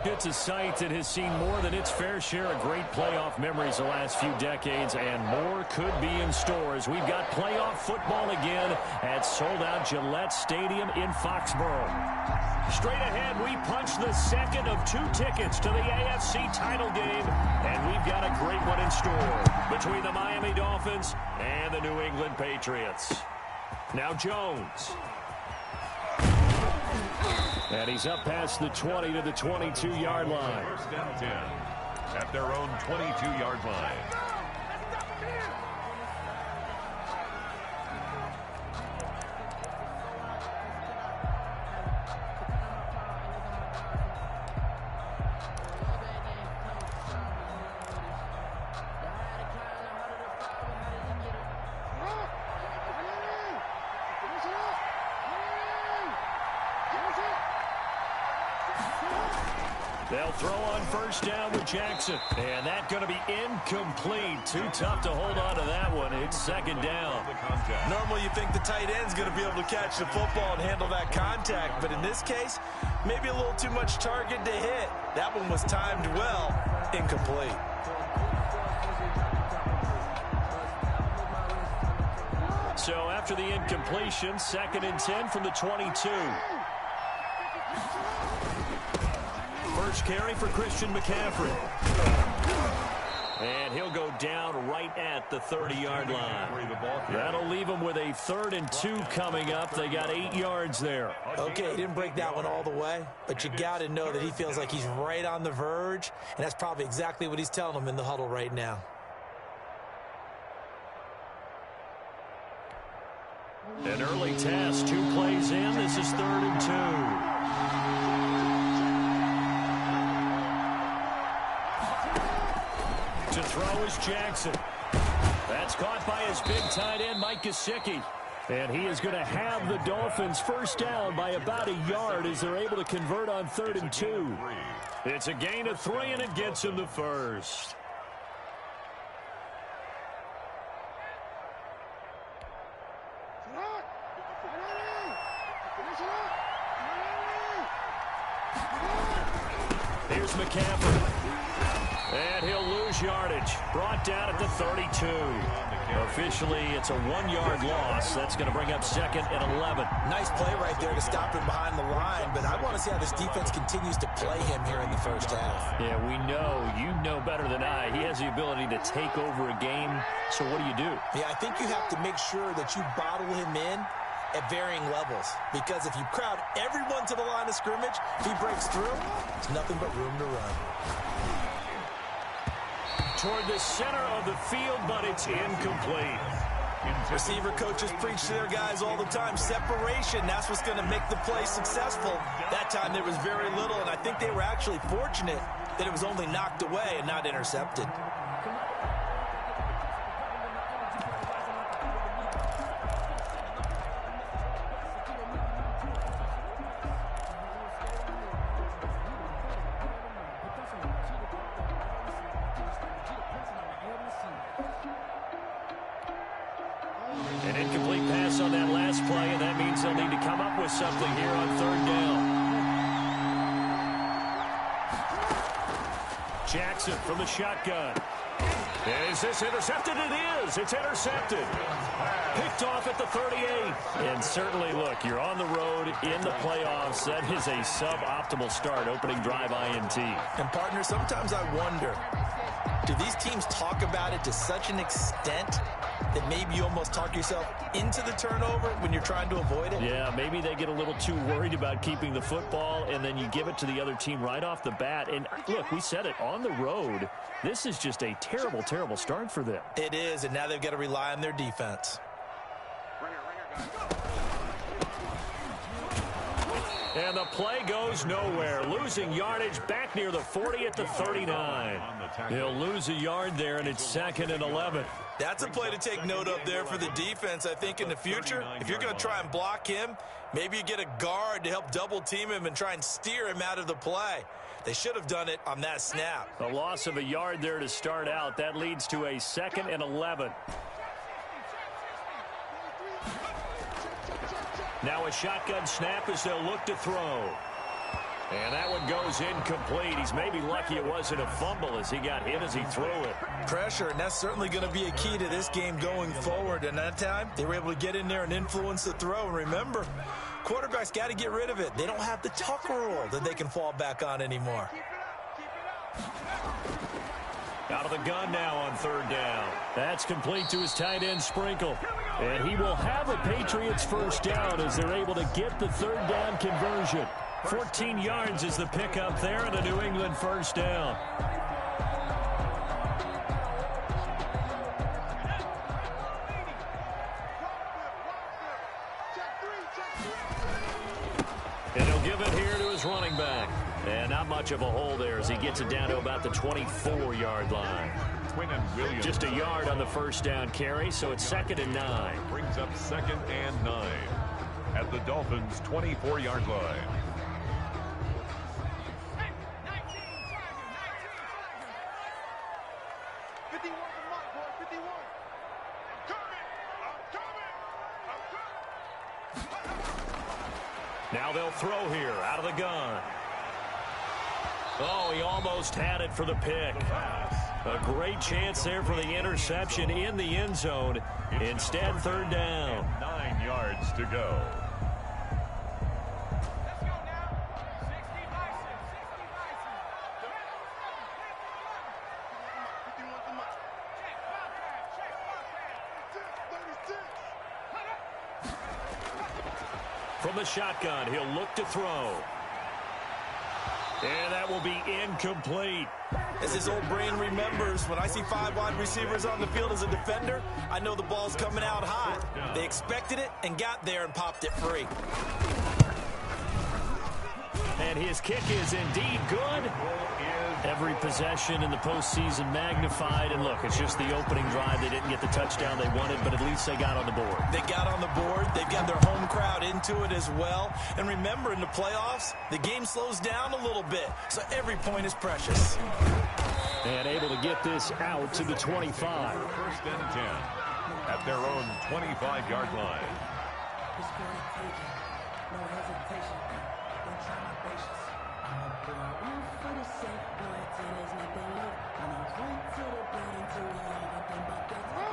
It's a site that has seen more than its fair share of great playoff memories the last few decades, and more could be in store as we've got playoff football again at sold-out Gillette Stadium in Foxborough. Straight ahead, we punch the second of 2 tickets to the AFC title game, and we've got a great one in store between the Miami Dolphins and the New England Patriots. Now Jones. And he's up past the 20 to the 22-yard line. First down 10 at their own 22-yard line. They'll throw on first down with Jackson. And that's going to be incomplete. Too tough to hold on to that one. It's second down. Normally you think the tight end's going to be able to catch the football and handle that contact. But in this case, maybe a little too much target to hit. That one was timed well. Incomplete. So after the incompletion, 2nd and 10 from the 22. First carry for Christian McCaffrey. And he'll go down right at the 30-yard line. That'll leave him with a 3rd and 2 coming up. They got 8 yards there. Okay, he didn't break that one all the way, but you got to know that he feels like he's right on the verge, and that's probably exactly what he's telling them in the huddle right now. An early test, 2 plays in. This is 3rd and 2. To throw is Jackson. That's caught by his big tight end, Mike Gesicki. And he is going to have the Dolphins first down by about a yard as they're able to convert on 3rd and 2. It's a gain of 3, and it gets him the first. Here's McCaffrey. And he'll lose yardage. Brought down at the 32. Officially, it's a 1-yard loss. That's going to bring up 2nd and 11. Nice play right there to stop him behind the line, but I want to see how this defense continues to play him here in the first half. Yeah, we know. You know better than I. He has the ability to take over a game. So what do you do? Yeah, I think you have to make sure that you bottle him in at varying levels, because if you crowd everyone to the line of scrimmage, if he breaks through, there's nothing but room to run. Toward the center of the field, but it's incomplete. Receiver coaches preach to their guys all the time. Separation, that's what's going to make the play successful. That time there was very little, and I think they were actually fortunate that it was only knocked away and not intercepted. An incomplete pass on that last play, and that means they'll need to come up with something here on 3rd down. Jackson from the shotgun. Is this intercepted? It is. It's intercepted. Picked off at the 38. And certainly, look, you're on the road in the playoffs. That is a suboptimal start, opening drive INT. And, partner, sometimes I wonder, do these teams talk about it to such an extent that maybe you almost talk yourself into the turnover when you're trying to avoid it? Yeah, maybe they get a little too worried about keeping the football, and then you give it to the other team right off the bat. And, look, we said it, on the road, this is just a terrible, terrible start for them. It is, and now they've got to rely on their defense. And the play goes nowhere. Losing yardage back near the 40 at the 39. He'll lose a yard there, and it's 2nd and 11. That's a play to take note of there for the defense. I think in the future, if you're going to try and block him, maybe you get a guard to help double-team him and try and steer him out of the play. They should have done it on that snap. A loss of a yard there to start out. That leads to a 2nd and 11. Now a shotgun snap as they'll look to throw. And that one goes incomplete. He's maybe lucky it wasn't a fumble as he got hit as he threw it. Pressure, and that's certainly going to be a key to this game going forward. And that time, they were able to get in there and influence the throw. And remember, quarterbacks got to get rid of it. They don't have the Tucker rule that they can fall back on anymore. Out of the gun now on third down. That's complete to his tight end, Sprinkle. And he will have a Patriots first down as they're able to get the third down conversion. 14 yards is the pickup there and a New England first down. And he'll give it here to his running back. And not much of a hole there as he gets it down to about the 24-yard line. Just a yard on the first down carry, so it's 2nd and 9. Brings up 2nd and 9 at the Dolphins' 24-yard line. Now they'll throw here out of the gun. Oh, he almost had it for the pick. A great chance there for the interception in the end zone. Instead, third down. 9 yards to go. From the shotgun, he'll look to throw. And that will be incomplete. As his old brain remembers, when I see 5 wide receivers on the field as a defender, I know the ball's coming out hot. They expected it and got there and popped it free. And his kick is indeed good. Every possession in the postseason magnified. And look, it's just the opening drive. They didn't get the touchdown they wanted, but at least they got on the board. They got on the board. They've got their home crowd into it as well. And remember, in the playoffs, the game slows down a little bit, so every point is precious. And able to get this out to the 25. 1st and 10 at their own 25-yard line.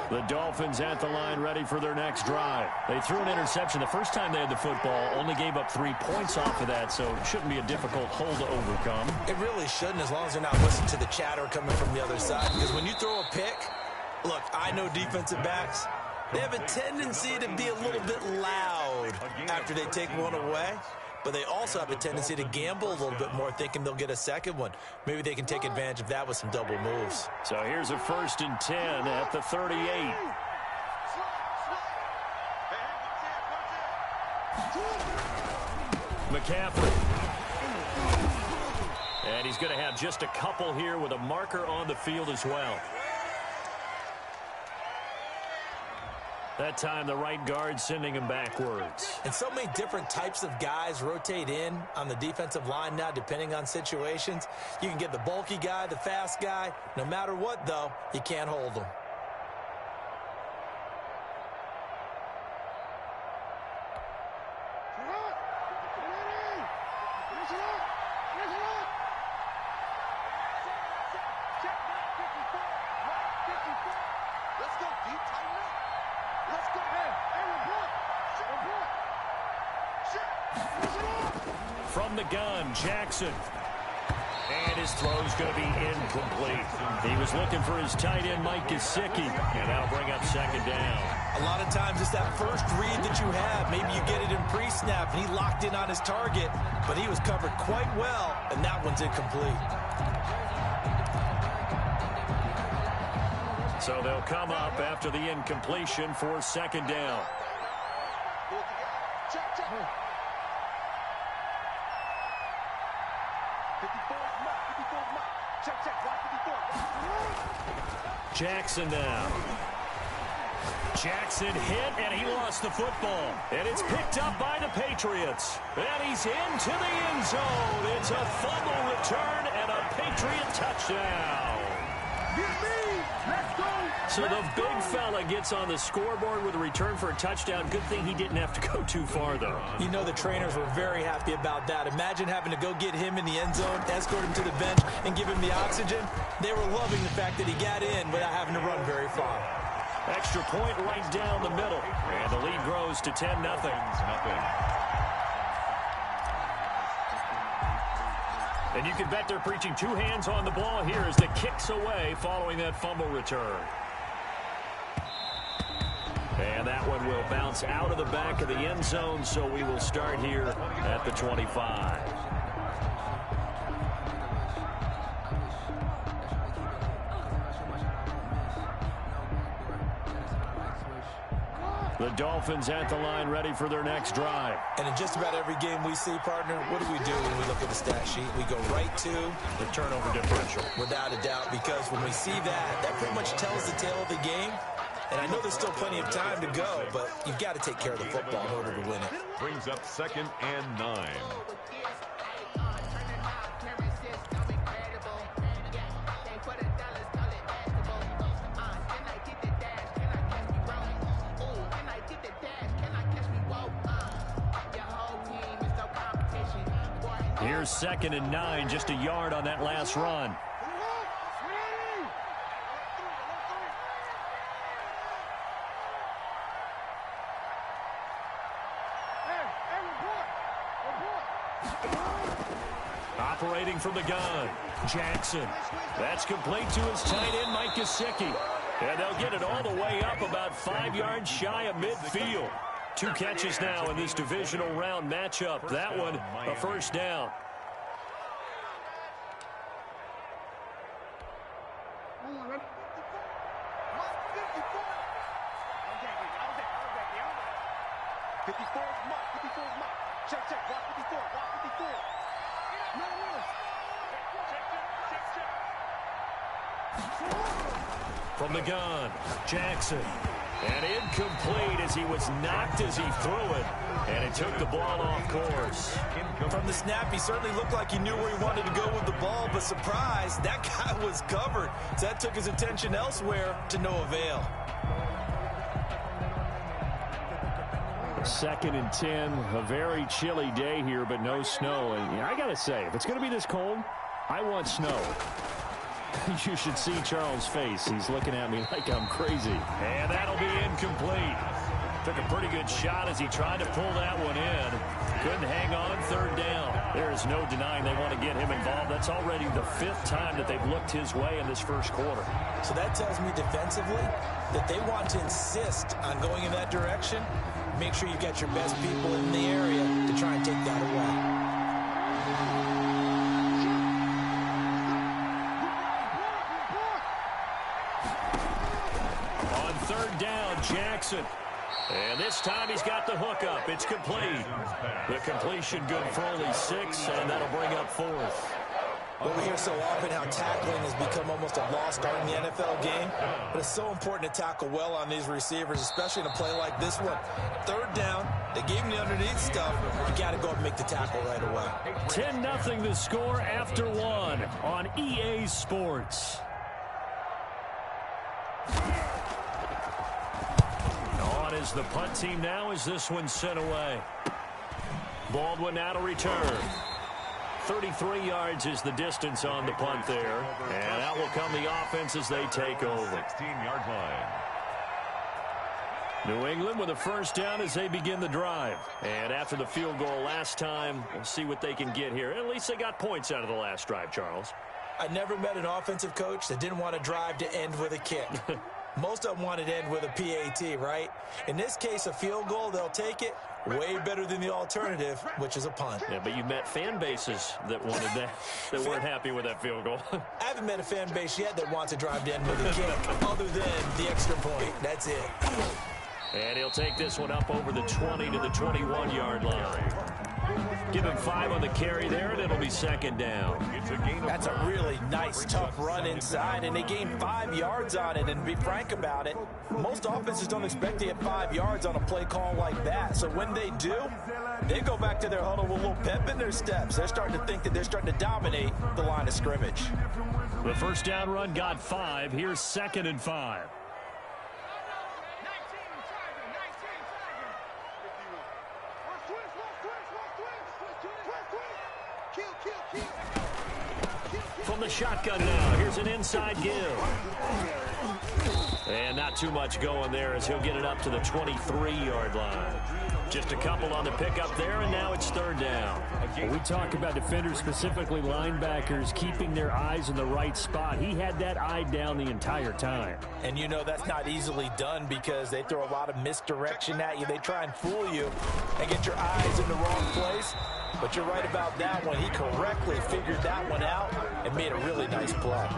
The Dolphins at the line ready for their next drive. They threw an interception the first time they had the football, only gave up 3 points off of that, so it shouldn't be a difficult hole to overcome. It really shouldn't, as long as they're not listening to the chatter coming from the other side. Because when you throw a pick, look, I know defensive backs, they have a tendency to be a little bit loud after they take one away. But they also have a tendency to gamble a little bit more, thinking they'll get a second one. Maybe they can take advantage of that with some double moves. So here's a 1st and 10 at the 38. McCaffrey. And he's going to have just a couple here with a marker on the field as well. That time, the right guard sending him backwards. And so many different types of guys rotate in on the defensive line now, depending on situations. You can get the bulky guy, the fast guy. No matter what, though, you can't hold them. From the gun, Jackson. And his throw's going to be incomplete. He was looking for his tight end, Mike Gesicki, and that'll bring up 2nd down. A lot of times it's that first read that you have. Maybe you get it in pre-snap, and he locked in on his target, but he was covered quite well, and that one's incomplete. So they'll come up after the incompletion for 2nd down. Jackson now. Jackson hit, and he lost the football. And it's picked up by the Patriots. And he's into the end zone. It's a fumble return and a Patriot touchdown. Get me! Let's go! So the big fella gets on the scoreboard with a return for a touchdown. Good thing he didn't have to go too far, though. You know the trainers were very happy about that. Imagine having to go get him in the end zone, escort him to the bench, and give him the oxygen. They were loving the fact that he got in without having to run very far. Extra point right down the middle. And the lead grows to 10-0. And you can bet they're preaching two hands on the ball here as the kick's away following that fumble return. And that one will bounce out of the back of the end zone, so we will start here at the 25. The Dolphins at the line ready for their next drive. And in just about every game we see, partner, what do we do when we look at the stat sheet? We go right to the turnover differential. Without a doubt, because when we see that, that pretty much tells the tale of the game. And I know there's still plenty of time to go, but you've got to take care of the football in order to win it. Brings up 2nd and 9. Here's 2nd and 9, just a yard on that last run. Operating from the gun, Jackson. That's complete to his tight end, Mike Gesicki. And they'll get it all the way up about 5 yards shy of midfield. 2 catches now in this divisional round matchup. That one, a first down. From the gun, Jackson. And incomplete as he was knocked as he threw it. And it took the ball off course. From the snap, he certainly looked like he knew where he wanted to go with the ball, but surprise, that guy was covered. So that took his attention elsewhere to no avail. 2nd and 10, a very chilly day here, but no snow. And I got to say, if it's going to be this cold, I want snow. You should see Charles' face. He's looking at me like I'm crazy. And that'll be incomplete. Took a pretty good shot as he tried to pull that one in. Couldn't hang on 3rd down. There is no denying they want to get him involved. That's already the 5th time that they've looked his way in this first quarter. So that tells me defensively that they want to insist on going in that direction. Make sure you've got your best people in the area to try and take that away. Jackson. And this time he's got the hookup. It's complete. The completion good for only 6, and that'll bring up 4th. Well, we hear so often how tackling has become almost a lost art in the NFL game, but it's so important to tackle well on these receivers, especially in a play like this one. 3rd down, they gave him the underneath stuff. You got to go and make the tackle right away. 10-0 the score after 1 on EA Sports. Is the punt team now as this one sent away. Baldwin now to return. 33 yards is the distance on the punt there. And out will come the offense as they take over. 16-yard line. New England with a first down as they begin the drive. And after the field goal last time, we'll see what they can get here. At least they got points out of the last drive, Charles. I never met an offensive coach that didn't want to drive to end with a kick. Most of them wanted to end with a PAT, right? In this case, a field goal, they'll take it. Way better than the alternative, which is a punt. Yeah, but you met fan bases that wanted that, that weren't happy with that field goal. I haven't met a fan base yet that wants to drive to end with a kick, other than the extra point. That's it. And he'll take this one up over the 20 to the 21-yard line. Give him 5 on the carry there, and it'll be 2nd down. That's a really nice, tough run inside, and they gained 5 yards on it. And to be frank about it, most offenses don't expect to get 5 yards on a play call like that. So when they do, they go back to their huddle with a little pep in their steps. They're starting to think that they're starting to dominate the line of scrimmage. The first down run got 5. Here's 2nd and 5. From the shotgun now, here's an inside give. And not too much going there as he'll get it up to the 23-yard line. Just a couple on the pickup there, and now it's third down. When we talk about defenders, specifically linebackers, keeping their eyes in the right spot. He had that eye down the entire time. And you know that's not easily done because they throw a lot of misdirection at you. They try and fool you and get your eyes in the wrong place. But you're right about that one. He correctly figured that one out and made a really nice play.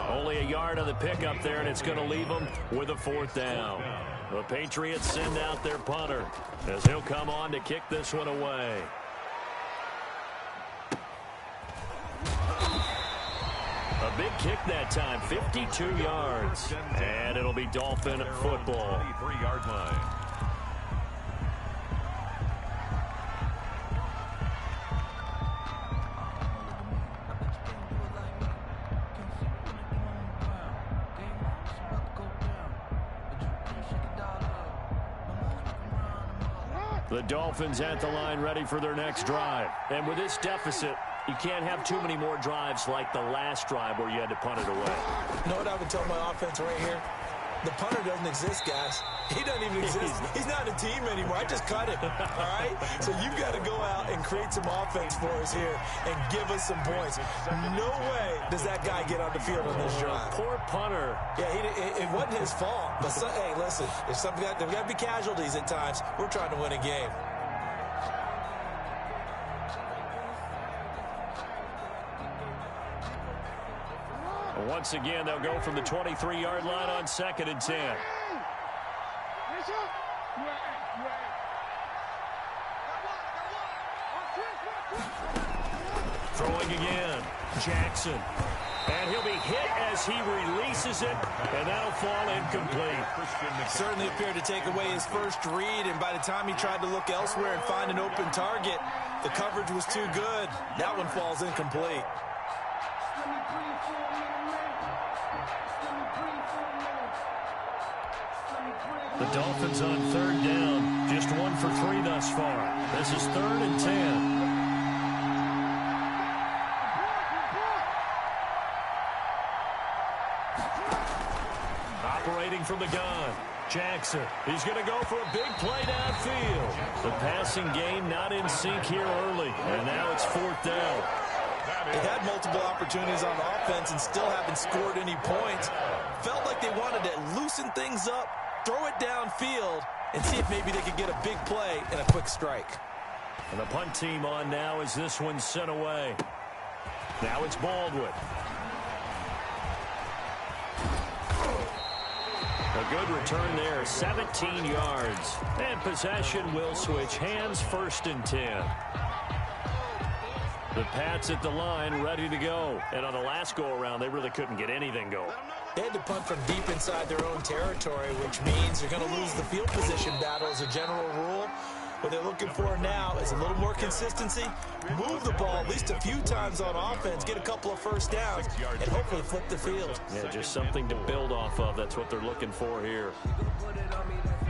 Only a yard on the pickup there, and it's going to leave them with a fourth down. The Patriots send out their punter as he'll come on to kick this one away. A big kick that time, 52 yards. And it'll be Dolphin football. 23-yard line. The Dolphins at the line ready for their next drive. And with this deficit, you can't have too many more drives like the last drive where you had to punt it away. You know what I would tell my offense right here? The punter doesn't exist, guys. He doesn't even exist. He's not a team anymore. I just cut him, all right? So you've got to go out and create some offense for us here and give us some points. No way does that guy get on the field on this drive. Poor punter. Yeah, it wasn't his fault. But, hey, listen, there's got to be casualties at times. We're trying to win a game. Once again, they'll go from the 23-yard line on 2nd and 10. Throwing again, Jackson. And he'll be hit as he releases it, and that'll fall incomplete. Certainly appeared to take away his first read, and by the time he tried to look elsewhere and find an open target, the coverage was too good. That one falls incomplete. The Dolphins on third down, just 1 for 3 thus far. This is 3rd and 10. Operating from the gun, Jackson. He's going to go for a big play downfield. The passing game not in sync here early, and now it's 4th down. They had multiple opportunities on offense and still haven't scored any points. Felt like they wanted to loosen things up, throw it downfield, and see if maybe they could get a big play and a quick strike. And the punt team on now as this one's sent away. Now it's Baldwin. A good return there, 17 yards. And possession will switch hands, 1st and 10. The Pats at the line, ready to go. And on the last go-around, they really couldn't get anything going. They had to punt from deep inside their own territory, which means they're going to lose the field position battle as a general rule. What they're looking for now is a little more consistency, move the ball at least a few times on offense, get a couple of first downs, and hopefully flip the field. Yeah, just something to build off of. That's what they're looking for here.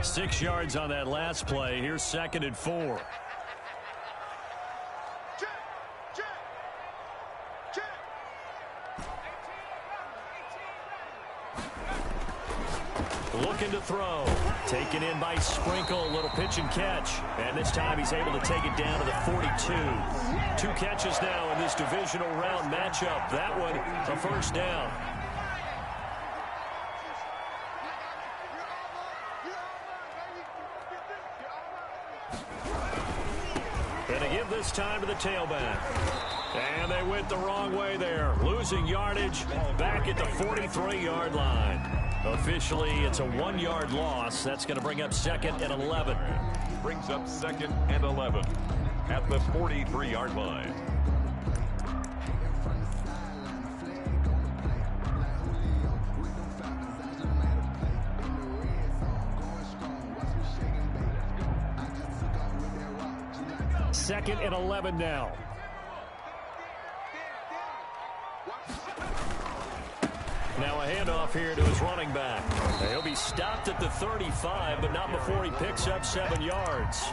6 yards on that last play. Here's 2nd and 4. Looking to throw. Taken in by Sprinkle. A little pitch and catch. And this time he's able to take it down to the 42. 2 catches now in this divisional round matchup. That one, a first down. Gonna give this time to the tailback. And they went the wrong way there. Losing yardage back at the 43-yard line. Officially, it's a 1-yard loss. That's going to bring up 2nd and 11. Brings up 2nd and 11 at the 43-yard line. Second and 11 now. Now a handoff here to his running back. He'll be stopped at the 35, but not before he picks up 7 yards.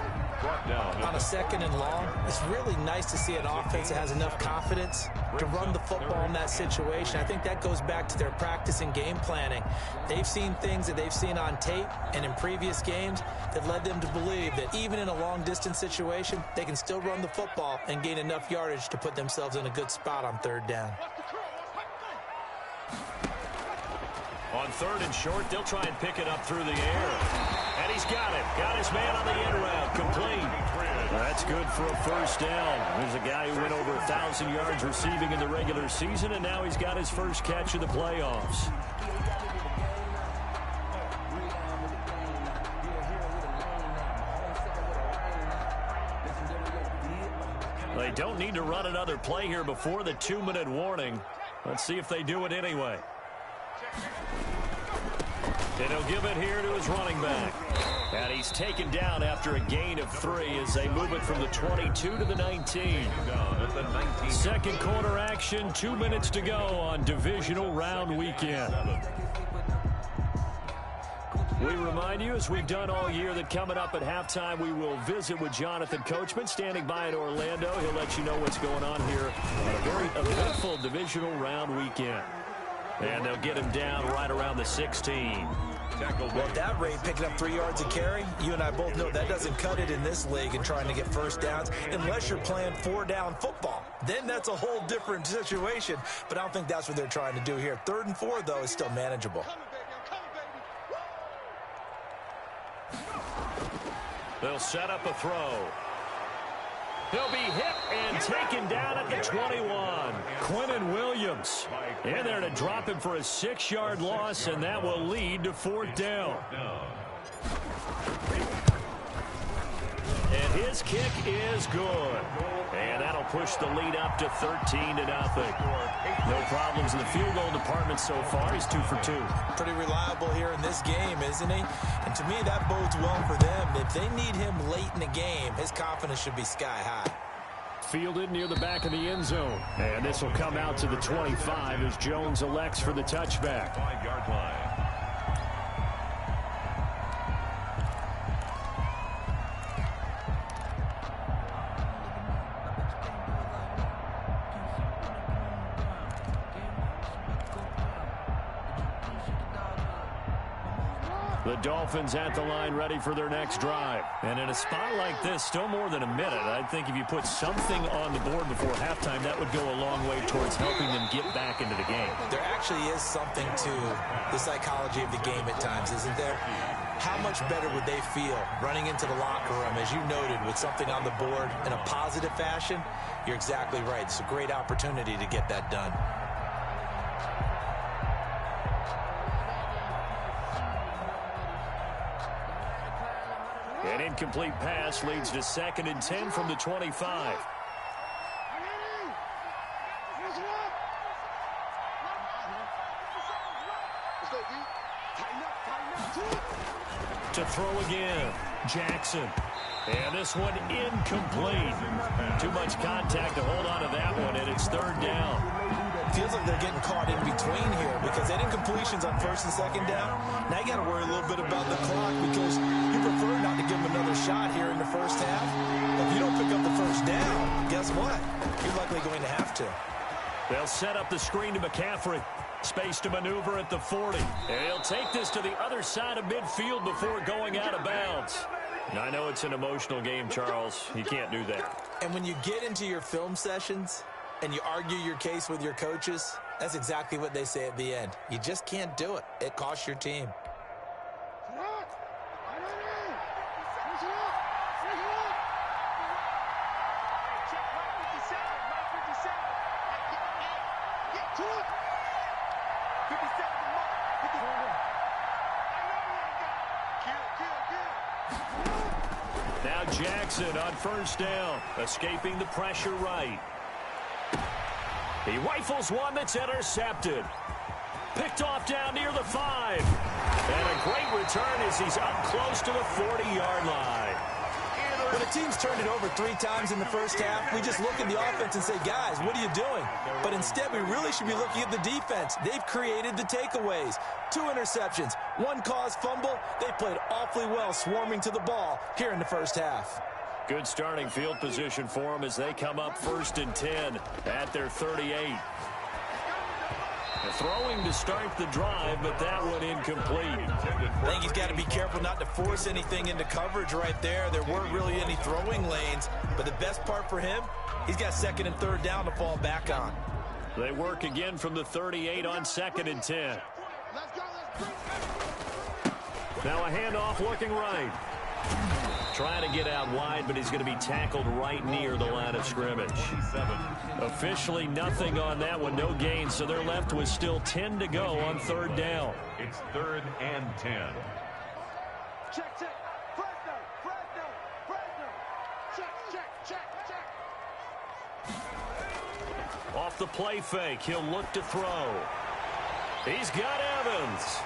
On a 2nd and long, it's really nice to see an offense that has enough confidence to run the football in that situation. I think that goes back to their practice and game planning. They've seen things that they've seen on tape and in previous games that led them to believe that even in a long-distance situation, they can still run the football and gain enough yardage to put themselves in a good spot on 3rd down. On 3rd and short, they'll try and pick it up through the air. And he's got it. Got his man on the end route. Complete. That's good for a 1st down. There's a guy who went over 1,000 yards receiving in the regular season, and now he's got his first catch of the playoffs. They don't need to run another play here before the 2-minute warning. Let's see if they do it anyway. And he'll give it here to his running back. And he's taken down after a gain of 3 as they move it from the 22 to the 19. 2nd quarter action, 2 minutes to go on divisional round weekend. We remind you, as we've done all year, that coming up at halftime, we will visit with Jonathan Coachman, standing by in Orlando. He'll let you know what's going on here on a very eventful divisional round weekend. And they'll get him down right around the 16. Well, at that rate, picking up 3 yards a carry, you and I both know that doesn't cut it in this league and trying to get 1st downs unless you're playing 4-down football. Then that's a whole different situation, but I don't think that's what they're trying to do here. 3rd and 4, though, is still manageable. They'll set up a throw. He'll be hit and taken down at the 21. Quinnen Williams in there to drop him for a 6-yard loss, and that will lead to 4th down. And his kick is good. And that'll push the lead up to 13-0. No problems in the field goal department so far. He's 2 for 2. Pretty reliable here in this game, isn't he? And to me, that bodes well for them. If they need him late in the game, his confidence should be sky high. Fielded near the back of the end zone. And this will come out to the 25 as Jones elects for the touchback. 5-yard line. The Dolphins at the line, ready for their next drive. And in a spot like this, still more than a minute, I think if you put something on the board before halftime, that would go a long way towards helping them get back into the game. There actually is something to the psychology of the game at times, isn't there? How much better would they feel running into the locker room, as you noted, with something on the board in a positive fashion? You're exactly right. It's a great opportunity to get that done. An incomplete pass leads to 2nd and 10 from the 25. To throw again, Jackson. And this one incomplete. Too much contact to hold on to that one, and it's 3rd down. Feels like they're getting caught in between here because that incompletion's on 1st and 2nd down. Now you got to worry a little bit about the clock because you prefer not to give them another shot here in the 1st half. If you don't pick up the 1st down, guess what? You're likely going to have to. They'll set up the screen to McCaffrey. Space to maneuver at the 40. And he'll take this to the other side of midfield before going out of bounds. And I know it's an emotional game, Charles. You can't do that. And when you get into your film sessions and you argue your case with your coaches, that's exactly what they say at the end. You just can't do it. It costs your team. Now Jackson on 1st down, escaping the pressure right. He rifles one that's intercepted. Picked off down near the 5. And a great return as he's up close to the 40-yard line. When a team's turned it over 3 times in the first half, we just look at the offense and say, guys, what are you doing? But instead, we really should be looking at the defense. They've created the takeaways. 2 interceptions, 1 caused fumble. They played awfully well swarming to the ball here in the first half. Good starting field position for them as they come up 1st and 10 at their 38. They're throwing to start the drive, but that one incomplete. I think he's got to be careful not to force anything into coverage right there. There weren't really any throwing lanes, but the best part for him, he's got 2nd and 3rd down to fall back on. They work again from the 38 on 2nd and 10. Now a handoff looking right. Trying to get out wide, but he's going to be tackled right near the line of scrimmage. Officially nothing on that one, no gain, so they're left with still 10 to go on 3rd down. It's 3rd and 10. Check. Off the play fake, he'll look to throw. He's got Evans.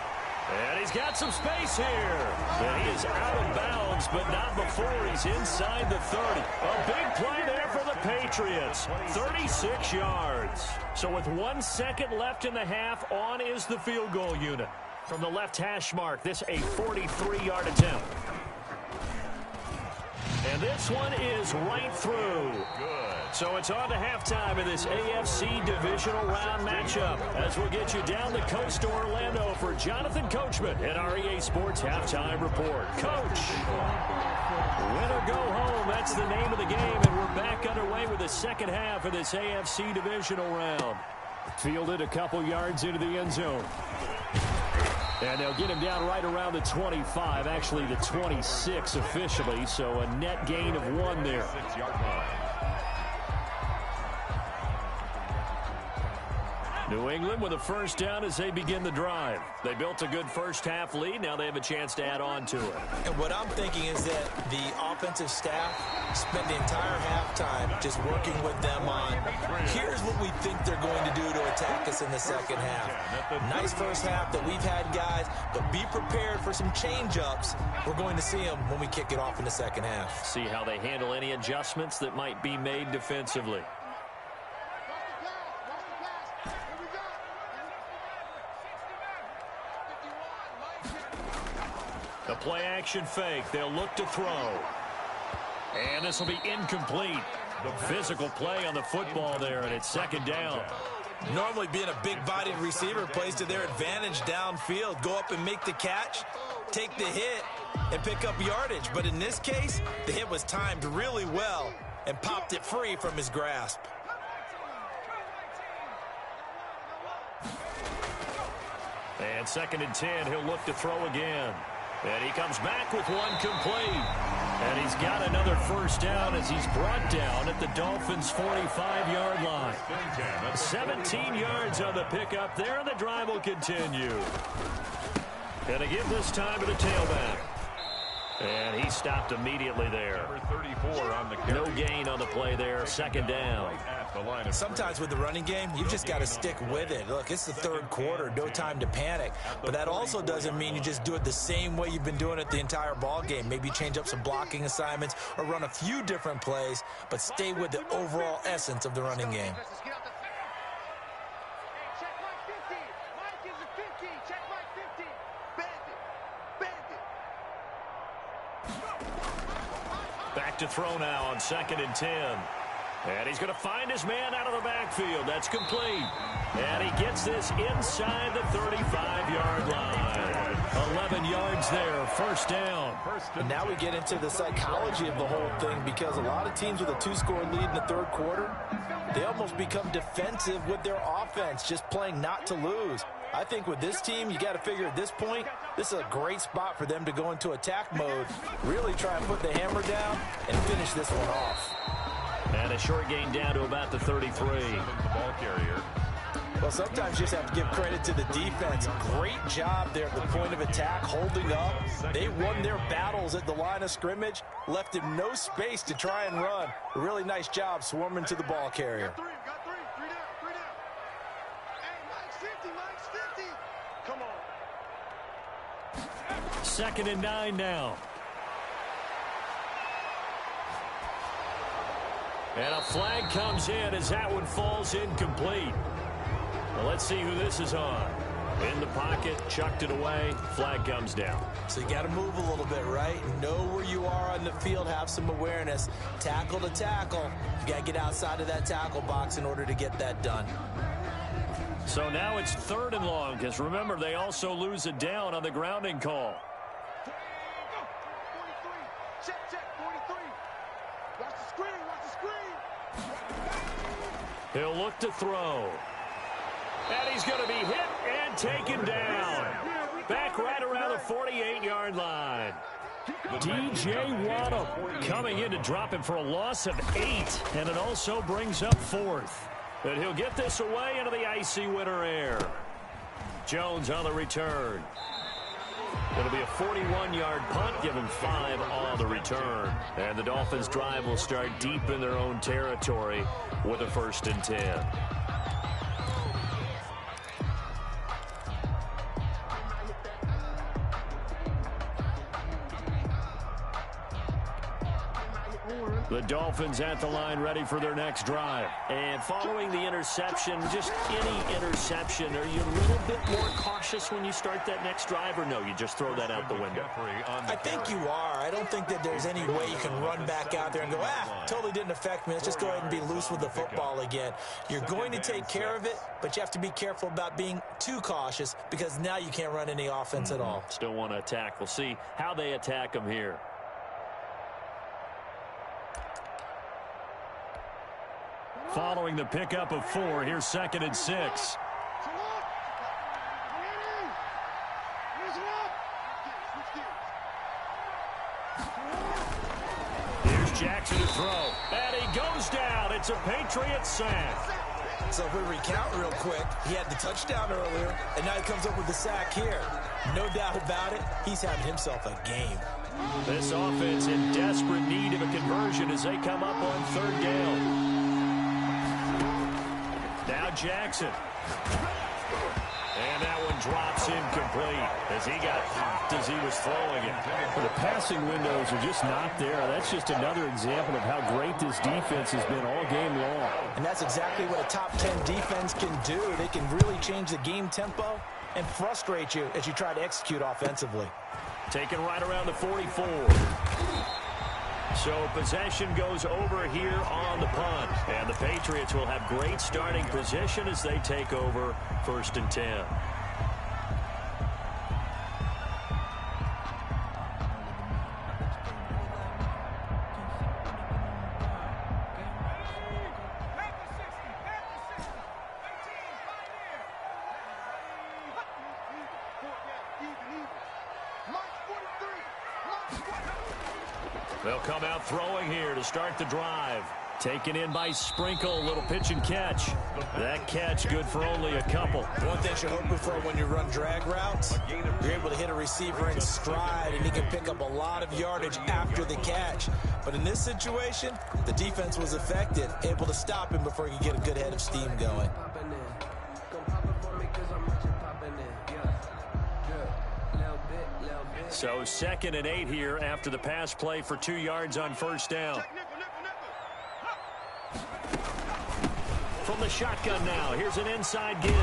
And he's got some space here. And he is out of bounds, but not before he's inside the 30. A big play there for the Patriots. 36 yards. So with 1 second left in the half, on is the field goal unit. From the left hash mark, this a 43-yard attempt. And this one is right through. Good. So it's on to halftime in this AFC divisional round matchup as we'll get you down the coast to Orlando for Jonathan Coachman at our EA Sports Halftime Report. Coach, win or go home, that's the name of the game, and we're back underway with the second half of this AFC divisional round. Fielded a couple yards into the end zone. And they'll get him down right around the 25, actually the 26 officially, so a net gain of 1 there. 6-yard line. New England with a first down as they begin the drive. They built a good first half lead. Now they have a chance to add on to it. And what I'm thinking is that the offensive staff spent the entire halftime just working with them on, here's what we think they're going to do to attack us in the second half. Nice first half that we've had, guys, but be prepared for some change-ups. We're going to see them when we kick it off in the second half. See how they handle any adjustments that might be made defensively. The play-action fake. They'll look to throw. And this will be incomplete. The physical play on the football there, and it's 2nd down. Normally being a big-bodied receiver plays to their advantage downfield. Go up and make the catch, take the hit, and pick up yardage. But in this case, the hit was timed really well and popped it free from his grasp. And 2nd and 10, he'll look to throw again. And he comes back with 1 complete. And he's got another first down as he's brought down at the Dolphins' 45-yard line. 17 yards on the pickup there, and the drive will continue. Gonna give this time to the tailback. And he stopped immediately there. Number 34 on the carry. No gain on the play there, 2nd down. Sometimes with the running game, you've just got to stick with it. Look, it's the 3rd quarter, no time to panic. But that also doesn't mean you just do it the same way you've been doing it the entire ball game. Maybe change up some blocking assignments or run a few different plays, but stay with the overall essence of the running game. Back to throw now on 2nd and 10. And he's going to find his man out of the backfield. That's complete. And he gets this inside the 35-yard line. 11 yards there, 1st down. And now we get into the psychology of the whole thing, because a lot of teams with a 2-score lead in the 3rd quarter, they almost become defensive with their offense, just playing not to lose. I think with this team, you got to figure at this point, this is a great spot for them to go into attack mode, really try and put the hammer down and finish this one off. And a short gain down to about the 33. The ball carrier. Well, sometimes you just have to give credit to the defense. Great job there at the point of attack, holding up. They won their battles at the line of scrimmage, left him no space to try and run. A really nice job swarming to the ball carrier. Got three. Three down. Hey, Mike's 50. Come on. 2nd and 9 now. And a flag comes in as that one falls incomplete. Well, let's see who this is on. In the pocket, chucked it away, flag comes down. So you got to move a little bit, right? Know where you are on the field, have some awareness. Tackle to tackle. You got to get outside of that tackle box in order to get that done. So now it's 3rd and long, because remember, they also lose it down on the grounding call. 43. Check, 43. Watch the screen, He'll look to throw. And he's going to be hit and taken down. Back right around the 48-yard line. DJ Waddle coming in to drop him for a loss of 8. And it also brings up 4th. And he'll get this away into the icy winter air. Jones on the return. It'll be a 41-yard punt, give him 5 on the return. And the Dolphins' drive will start deep in their own territory with a 1st and 10. The Dolphins at the line ready for their next drive. And following the interception, just any interception, are you a little bit more cautious when you start that next drive, or no, you just throw that out the window? I think you are. I don't think that there's any way you can run back out there and go, totally didn't affect me. Let's just go ahead and be loose with the football again. You're going to take care of it, but you have to be careful about being too cautious because now you can't run any offense at all. Still want to attack. We'll see how they attack them here. Following the pickup of 4, here's 2nd and 6. Here's Jackson to throw. And he goes down. It's a Patriots sack. So if we recount real quick, he had the touchdown earlier, and now he comes up with the sack here. No doubt about it, he's having himself a game. This offense in desperate need of a conversion as they come up on 3rd down. Now Jackson. And that one drops incomplete as he got popped as he was throwing it. The passing windows are just not there. That's just another example of how great this defense has been all game long. And that's exactly what a top 10 defense can do. They can really change the game tempo and frustrate you as you try to execute offensively. Taken right around the 44. So possession goes over here on the punt. And the Patriots will have great starting position as they take over 1st and 10. They'll come out throwing here to start the drive. Taken in by Sprinkle, a little pitch and catch. That catch good for only a couple. One thing you're hoping for when you run drag routes, you're able to hit a receiver in stride, and he can pick up a lot of yardage after the catch. But in this situation, the defense was effective, able to stop him before he could get a good head of steam going. So 2nd and 8 here after the pass play for 2 yards on 1st down. From the shotgun now, here's an inside give.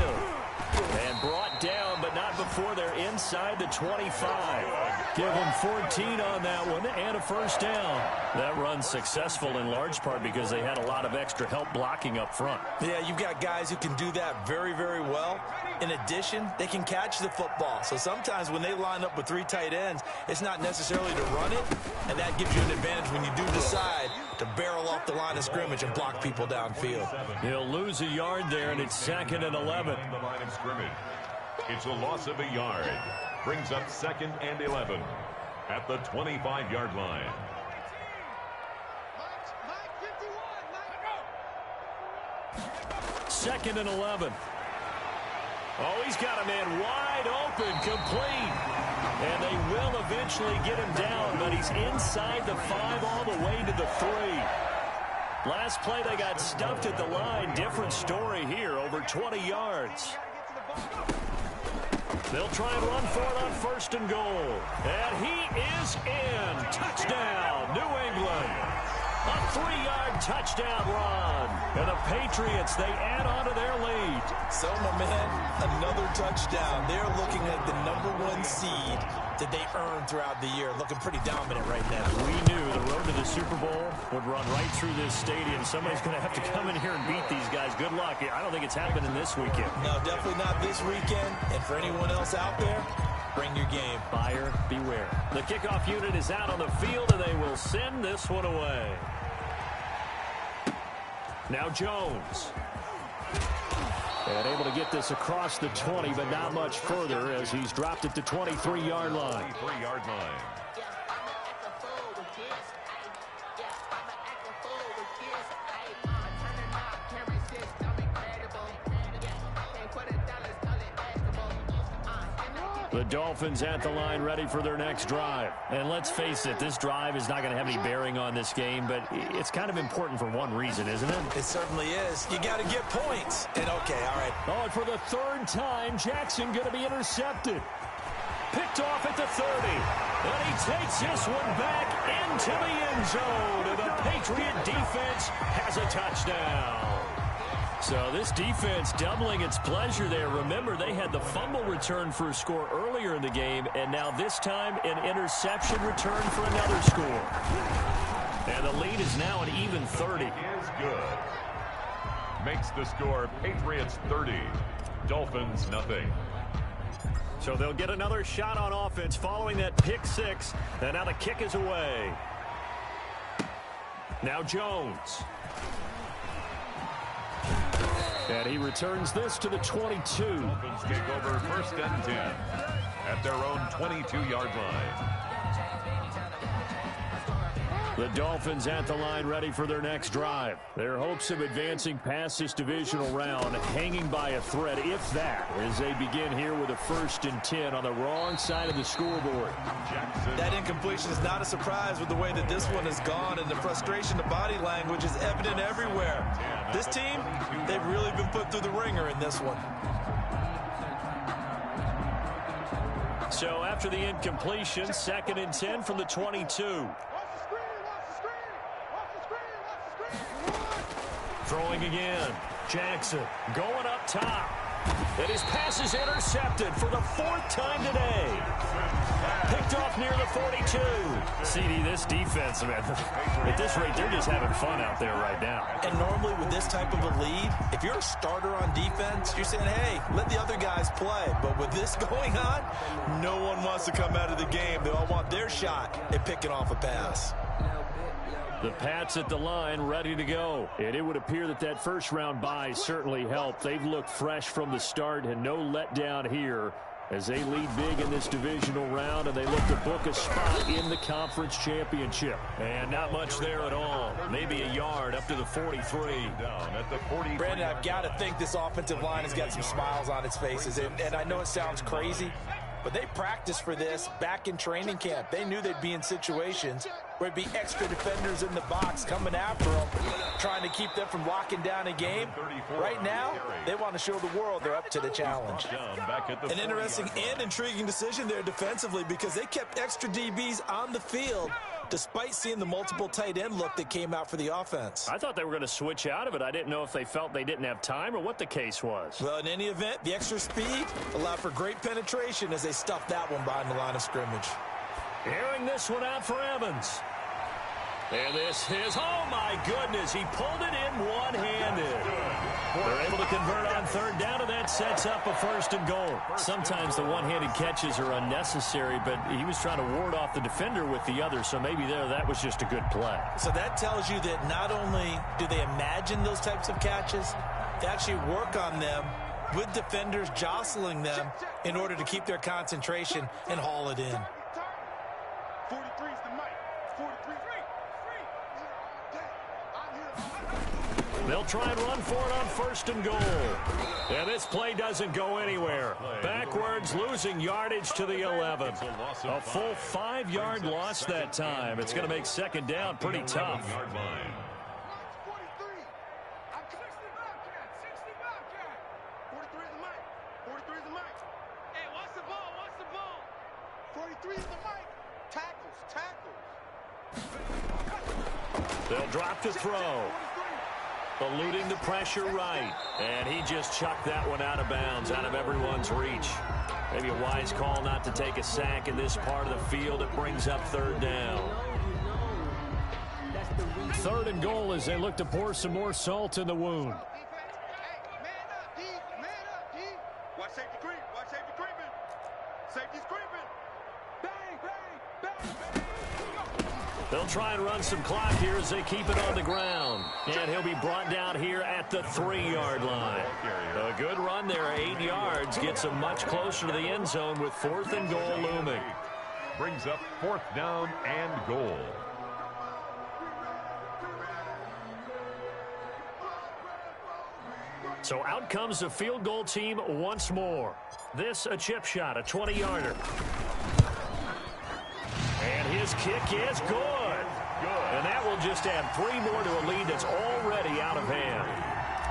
And brought down, but not before they're inside the 25. Give them 14 on that one and a 1st down. That run's successful in large part because they had a lot of extra help blocking up front. Yeah, you've got guys who can do that very, very well. In addition, they can catch the football. So sometimes when they line up with 3 tight ends, it's not necessarily to run it, and that gives you an advantage when you do decide to barrel off the line of scrimmage and block people downfield. He'll lose a yard there, and it's 2nd and 11. The line of scrimmage. It's a loss of a yard. Brings up 2nd and 11 at the 25-yard line. 2nd and 11. Oh, he's got a man wide open, complete. And they will eventually get him down, but he's inside the 5 all the way to the 3. Last play, they got stuffed at the line. Different story here, over 20 yards. They'll try and run for it on 1st and goal. And he is in. Touchdown, New England. A 3-yard touchdown run. And the Patriots, they add on to their lead. So, my man, another touchdown. They're looking like the #1 seed that they earned throughout the year. Looking pretty dominant right now. We knew the road to the Super Bowl would run right through this stadium. Somebody's going to have to come in here and beat these guys. Good luck. I don't think it's happening this weekend. No, definitely not this weekend. And for anyone else out there, bring your game. Buyer beware. The kickoff unit is out on the field, and they will send this one away. Now Jones. And able to get this across the 20, but not much further as he's dropped it to 23-yard line. 23-yard line. The Dolphins at the line ready for their next drive. And let's face it, this drive is not going to have any bearing on this game, but it's kind of important for one reason, isn't it? It certainly is. You got to get points. And okay, all right. Oh, and for the third time, Jackson going to be intercepted. Picked off at the 30. And he takes this one back into the end zone. And the Patriot defense has a touchdown. So this defense doubling its pleasure there. Remember, they had the fumble return for a score earlier in the game, and now this time an interception return for another score. And the lead is now an even 30. Is good. Makes the score Patriots 30, Dolphins nothing. So they'll get another shot on offense following that pick six. And now the kick is away. Now Jones. And he returns this to the 22. Dolphins take over 1st and 10 at their own 22-yard line. The Dolphins at the line ready for their next drive. Their hopes of advancing past this divisional round hanging by a thread, if that, as they begin here with a 1st and 10 on the wrong side of the scoreboard. Jackson. That incompletion is not a surprise with the way that this one has gone, and the frustration, the body language is evident everywhere. This team, they've really been put through the ringer in this one. So after the incompletion, 2nd and 10 from the 22. Throwing again. Jackson going up top. And his pass is intercepted for the 4th time today. Picked off near the 42. CD, this defense, man, at this rate, they're just having fun out there right now. And normally with this type of a lead, if you're a starter on defense, you're saying, hey, let the other guys play. But with this going on, no one wants to come out of the game. They all want their shot at picking off a pass. The Pats at the line ready to go. And it would appear that that first-round bye certainly helped. They've looked fresh from the start and no letdown here as they lead big in this divisional round, and they look to book a spot in the conference championship. And not much there at all. Maybe a yard up to the 43. Down at the 43. Brandon, I've got to think this offensive line has got some smiles on its faces. And I know it sounds crazy, but they practiced for this back in training camp. They knew they'd be in situations where it'd be extra defenders in the box coming after them, trying to keep them from locking down a game. Right now, they want to show the world they're up to the challenge. An interesting and intriguing decision there defensively because they kept extra DBs on the field despite seeing the multiple tight end look that came out for the offense. I thought they were going to switch out of it. I didn't know if they felt they didn't have time or what the case was. Well, in any event, the extra speed allowed for great penetration as they stuffed that one behind the line of scrimmage. Airing this one out for Evans. And this is, oh my goodness, he pulled it in one-handed. They're able to convert on 3rd down, and that sets up a 1st and goal. Sometimes the one-handed catches are unnecessary, but he was trying to ward off the defender with the other, so maybe that was just a good play. So that tells you that not only do they imagine those types of catches, they actually work on them with defenders jostling them in order to keep their concentration and haul it in. 43 is the mic. 43. They'll try and run for it on 1st and goal. And this play doesn't go anywhere. Backwards, losing yardage to the 11. A full 5-yard loss that time. It's going to make 2nd down pretty tough. 43. I'm 60 43 is the mic. 43 is the mic. Hey, what's the ball? 43 is the mic. Tackles. They'll drop to throw. Eluding the pressure right. And he just chucked that one out of bounds, out of everyone's reach. Maybe a wise call not to take a sack in this part of the field. It brings up third down. 3rd and goal as they look to pour some more salt in the wound. Watch safety creep. Watch safety creeping. Safety's creeping. Bang, bang, bang, bang. They'll try and run some clock here as they keep it on the ground. And he'll be brought down here at the 3-yard line. A good run there, 8 yards. Gets him much closer to the end zone with 4th and goal looming. Brings up 4th down and goal. So out comes the field goal team once more. This a chip shot, a 20-yarder. And his kick is good. And that will just add 3 more to a lead that's already out of hand.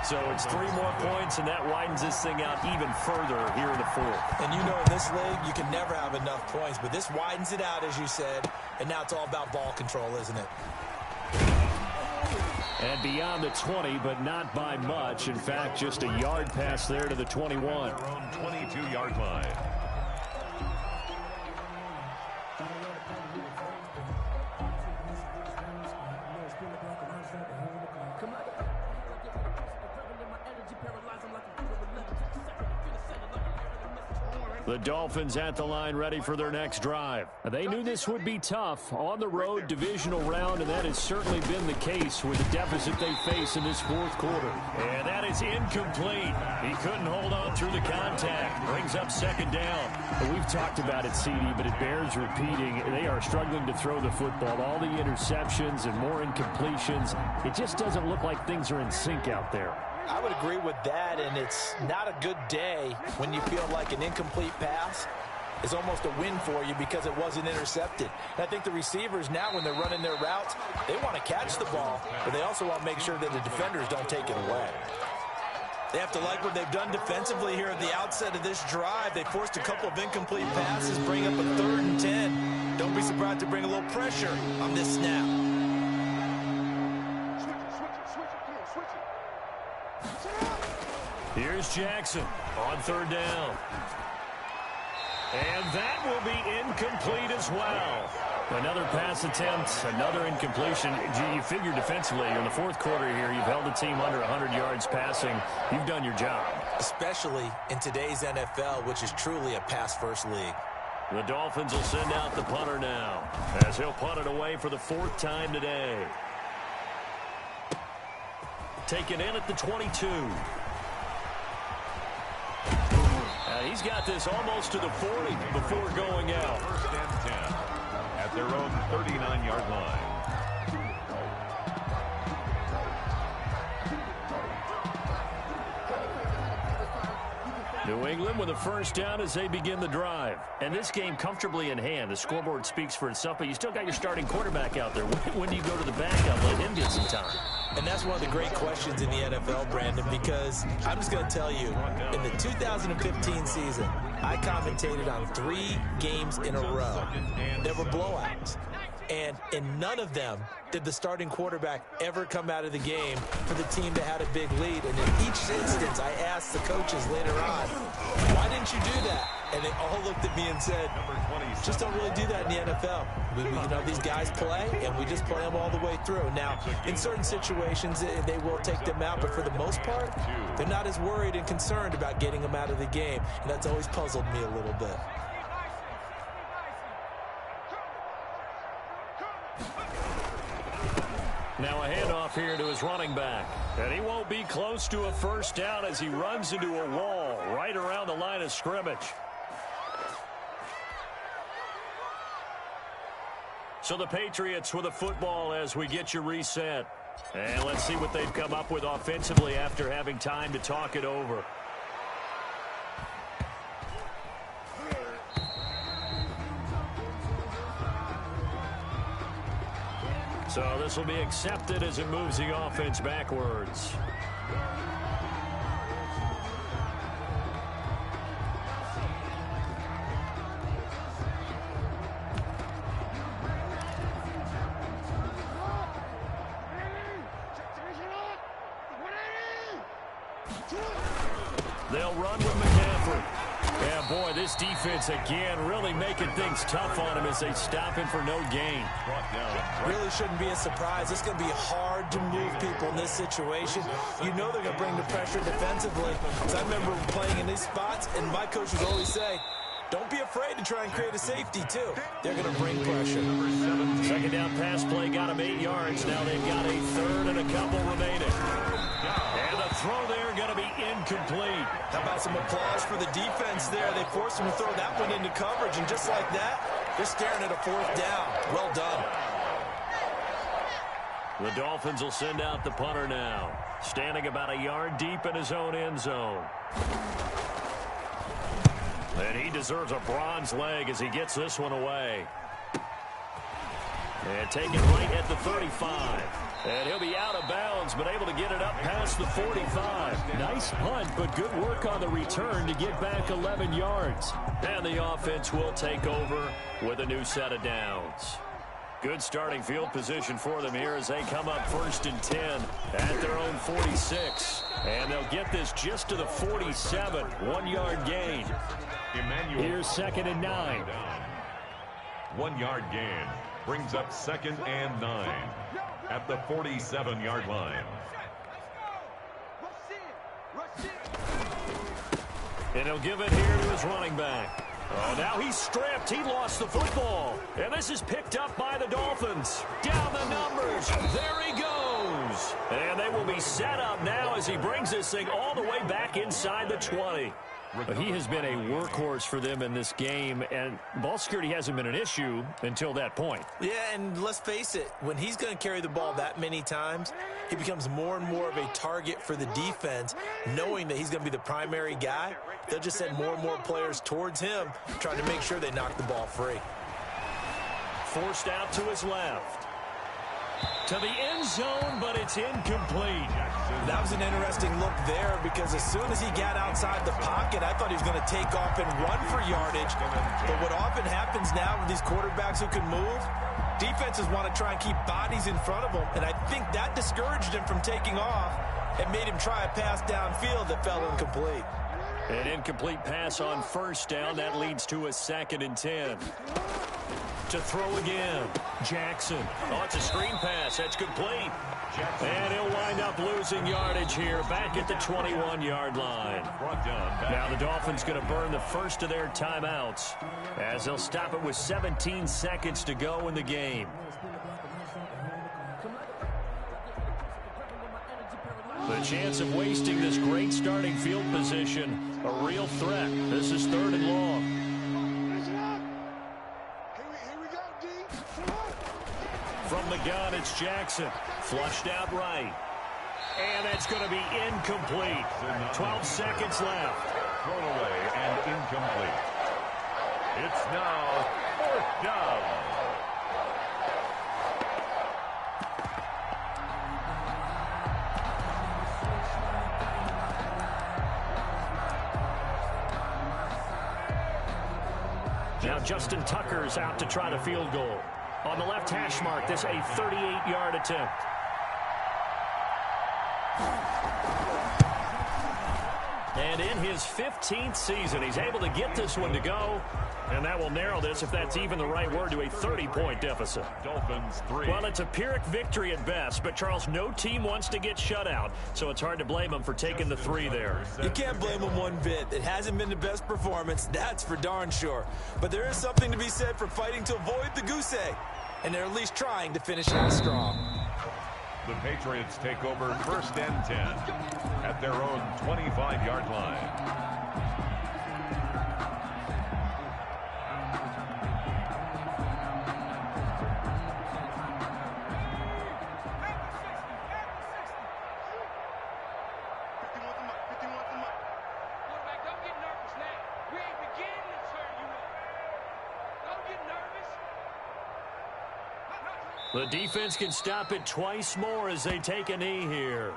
So it's 3 more points, and that widens this thing out even further here in the 4th. And you know in this league, you can never have enough points, but this widens it out, as you said, and now it's all about ball control, isn't it? And beyond the 20, but not by much. In fact, just a yard pass there to the 21. Their own 22-yard line. The Dolphins at the line ready for their next drive. They knew this would be tough on the road divisional round, and that has certainly been the case with the deficit they face in this 4th quarter. And that is incomplete. He couldn't hold on through the contact. Brings up 2nd down. We've talked about it, CD, but it bears repeating. They are struggling to throw the football. All the interceptions and more incompletions. It just doesn't look like things are in sync out there. I would agree with that, and it's not a good day when you feel like an incomplete pass is almost a win for you because it wasn't intercepted. And I think the receivers now, when they're running their routes, they want to catch the ball, but they also want to make sure that the defenders don't take it away. They have to like what they've done defensively here at the outset of this drive. They forced a couple of incomplete passes, bring up a 3rd and 10. Don't be surprised to bring a little pressure on this snap. Here's Jackson on 3rd down. And that will be incomplete as well. Another pass attempt, another incompletion. You figure defensively, in the 4th quarter here, you've held the team under 100 yards passing. You've done your job. Especially in today's NFL, which is truly a pass-first league. The Dolphins will send out the punter now, as he'll punt it away for the 4th time today. Taken in at the 22. He's got this almost to the 40 before going out. 1st and 10 at their own 39-yard line. New England with a 1st down as they begin the drive. And this game comfortably in hand. The scoreboard speaks for itself, but you still got your starting quarterback out there. When do you go to the backup? Let him get some time. And that's one of the great questions in the NFL, Brandon, because I'm just going to tell you, in the 2015 season, I commentated on 3 games in a row. There were blowouts. And in none of them did the starting quarterback ever come out of the game for the team that had a big lead. And in each instance, I asked the coaches later on, why didn't you do that? And they all looked at me and said, just don't really do that in the NFL. You know, these guys play, and we just play them all the way through. Now, in certain situations, they will take them out, but for the most part, they're not as worried and concerned about getting them out of the game. And that's always puzzled me a little bit. Now a handoff here to his running back. And he won't be close to a 1st down as he runs into a wall right around the line of scrimmage. So the Patriots with a football as we get you reset. And let's see what they've come up with offensively after having time to talk it over. So this will be accepted as it moves the offense backwards. They'll run with McCaffrey. Yeah, boy, this defense again really making things tough on him as they stop him for no gain. Really shouldn't be a surprise. It's going to be hard to move people in this situation. You know they're going to bring the pressure defensively. So I remember playing in these spots, and my coach would always say, don't be afraid to try and create a safety, too. They're going to bring pressure. Second down pass play got him 8 yards. Now they've got a third and a couple remaining. And the throw there going to be incomplete. How about some applause for the defense there? They forced him to throw that one into coverage, and just like that, they're staring at a fourth down. Well done. The Dolphins will send out the punter now, standing about a yard deep in his own end zone. And he deserves a bronze leg as he gets this one away. And taken right at the 35. And he'll be out of bounds, but able to get it up past the 45. Nice punt, but good work on the return to get back 11 yards. And the offense will take over with a new set of downs. Good starting field position for them here as they come up 1st and 10 at their own 46. And they'll get this just to the 47. 1-yard gain. Here's 2nd and 9. 1-yard gain brings up 2nd and 9 at the 47-yard line. And he'll give it here to his running back. Oh, now he's stripped. He lost the football. And this is picked up by the Dolphins. Down the numbers. There he goes. And they will be set up now as he brings this thing all the way back inside the 20. But he has been a workhorse for them in this game, and ball security hasn't been an issue until that point. Yeah, and let's face it, when he's going to carry the ball that many times, he becomes more and more of a target for the defense, knowing that he's going to be the primary guy. They'll just send more and more players towards him, trying to make sure they knock the ball free. Forced out to his left. To the end zone, but it's incomplete. That was an interesting look there because as soon as he got outside the pocket, I thought he was going to take off and run for yardage. But what often happens now with these quarterbacks who can move, defenses want to try and keep bodies in front of them. And I think that discouraged him from taking off and made him try a pass downfield that fell incomplete. An incomplete pass on 1st down. That leads to a 2nd and 10. To throw again. Jackson. Oh, it's a screen pass. That's complete. And he'll wind up losing yardage here back at the 21-yard line. Now the Dolphins going to burn the first of their timeouts as they'll stop it with 17 seconds to go in the game. The chance of wasting this great starting field position, a real threat. This is 3rd and long. From the gun, it's Jackson. Flushed out right. And that's going to be incomplete. 12 seconds left. Thrown away and incomplete. It's now 4th down. Now Justin Tucker's out to try the field goal. On the left hash mark, this a 38-yard attempt. And in his 15th season, he's able to get this one to go. And that will narrow this, if that's even the right word, to a 30-point deficit. Dolphins 3. Well, it's a Pyrrhic victory at best, but, Charles, no team wants to get shut out, so it's hard to blame them for taking the 3 there. You can't blame them one bit. It hasn't been the best performance, that's for darn sure. But there is something to be said for fighting to avoid the goose egg, and they're at least trying to finish out strong. The Patriots take over 1st and 10 at their own 25-yard line. The defense can stop it twice more as they take a knee here.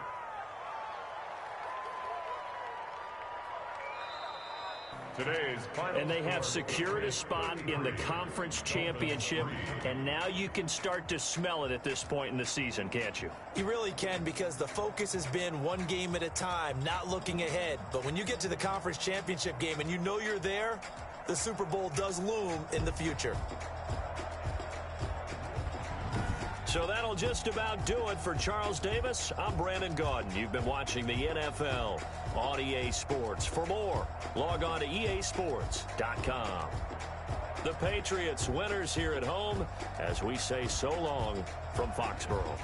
Today's final And they have score. secured a spot in the conference championship, and now you can start to smell it at this point in the season, can't you? You really can, because the focus has been one game at a time, not looking ahead. But when you get to the conference championship game and you know you're there, the Super Bowl does loom in the future. So that'll just about do it for Charles Davis. I'm Brandon Gaudin. You've been watching the NFL on EA Sports. For more, log on to easports.com. The Patriots winners here at home as we say so long from Foxborough.